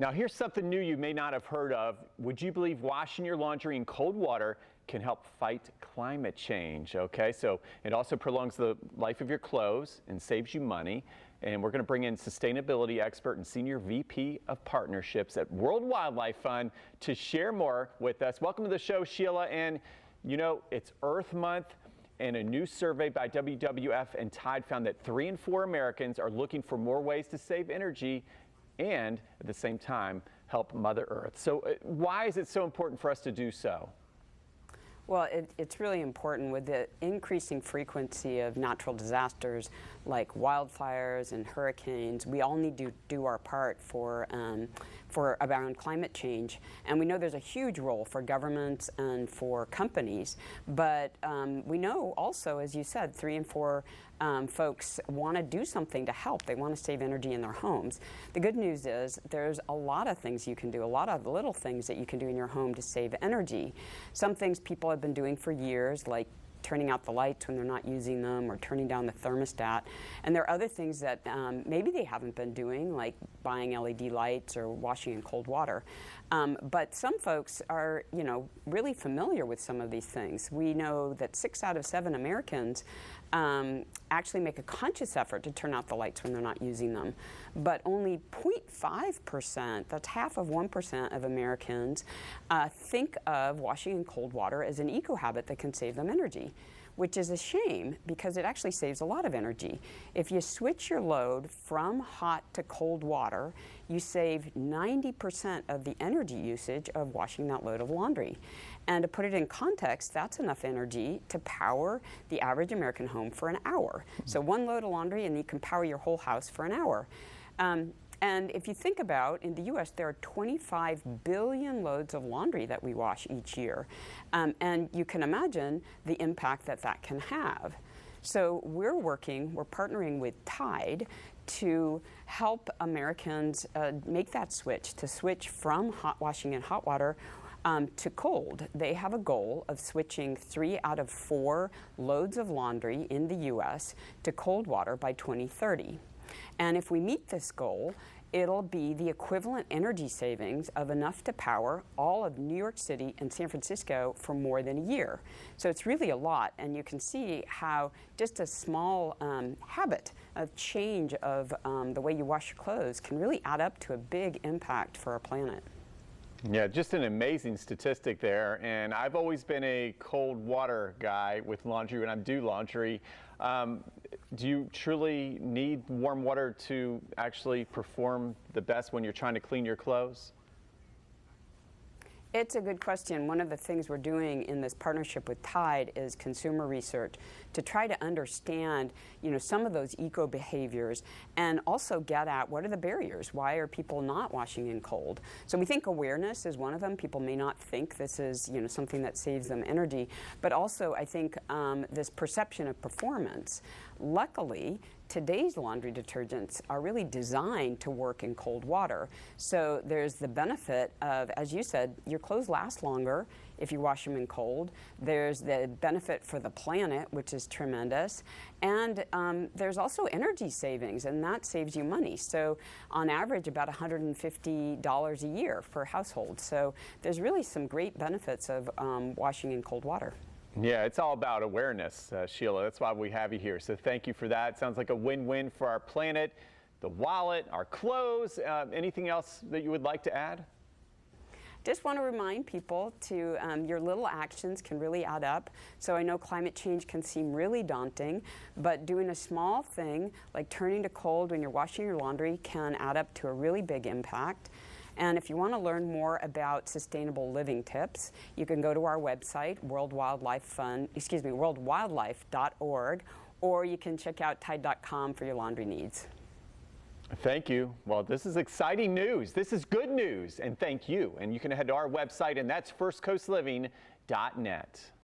Now, here's something new you may not have heard of. Would you believe washing your laundry in cold water can help fight climate change? Okay, so it also prolongs the life of your clothes and saves you money. And we're going to bring in sustainability expert and senior VP of partnerships at World Wildlife Fund to share more with us. Welcome to the show, Sheila. And you know, it's Earth Month, and a new survey by WWF and Tide found that 3 in 4 Americans are looking for more ways to save energy and at the same time help Mother Earth. So why is it so important for us to do so? Well, it's really important with the increasing frequency of natural disasters like wildfires and hurricanes. We all need to do our part for around climate change. And we know there's a huge role for governments and for companies. But we know also, as you said, 3 in 4 folks want to do something to help. They want to save energy in their homes. The good news is there's a lot of things you can do, a lot of little things that you can do in your home to save energy. Some things people have been doing for years, like turning out the lights when they're not using them or turning down the thermostat. And there are other things that maybe they haven't been doing, like buying LED lights or washing in cold water. But some folks are, really familiar with some of these things. We know that 6 out of 7 Americans actually make a conscious effort to turn out the lights when they're not using them. But only 0.5%, that's half of 1% of Americans, think of washing in cold water as an eco-habit that can save them energy, which is a shame because it actually saves a lot of energy. If you switch your load from hot to cold water, you save 90% of the energy usage of washing that load of laundry. And to put it in context, that's enough energy to power the average American home for an hour. So one load of laundry and you can power your whole house for an hour. And if you think about, in the U.S., there are 25 billion loads of laundry that we wash each year. And you can imagine the impact that that can have. So we're partnering with Tide to help Americans make that switch, to switch from hot washing in hot water to cold. They have a goal of switching 3 out of 4 loads of laundry in the U.S. to cold water by 2030. And if we meet this goal, it'll be the equivalent energy savings of enough to power all of New York City and San Francisco for more than a year. So it's really a lot, and you can see how just a small habit of change of the way you wash your clothes can really add up to a big impact for our planet. Yeah, just an amazing statistic there. And I've always been a cold water guy with laundry when I do laundry. Do you truly need warm water to actually perform the best when you're trying to clean your clothes? It's a good question. One of the things we're doing in this partnership with Tide is consumer research to try to understand, some of those eco behaviors and also get at what are the barriers? Why are people not washing in cold? So we think awareness is one of them. People may not think this is, something that saves them energy, but also I think this perception of performance. Luckily, today's laundry detergents are really designed to work in cold water. So there's the benefit of, as you said, your clothes last longer if you wash them in cold. There's the benefit for the planet, which is tremendous. And there's also energy savings, and that saves you money. So on average, about $150 a year per household. So there's really some great benefits of washing in cold water. Yeah, it's all about awareness, Sheila. That's why we have you here. So thank you for that. Sounds like a win-win for our planet, the wallet, our clothes. Anything else that you would like to add? Just want to remind people to your little actions can really add up. So I know climate change can seem really daunting, but doing a small thing like turning to cold when you're washing your laundry can add up to a really big impact. And if you want to learn more about sustainable living tips, you can go to our website, worldwildlife.org, or you can check out Tide.com for your laundry needs. Thank you. Well, this is exciting news. This is good news, and thank you. And you can head to our website, and that's firstcoastliving.net.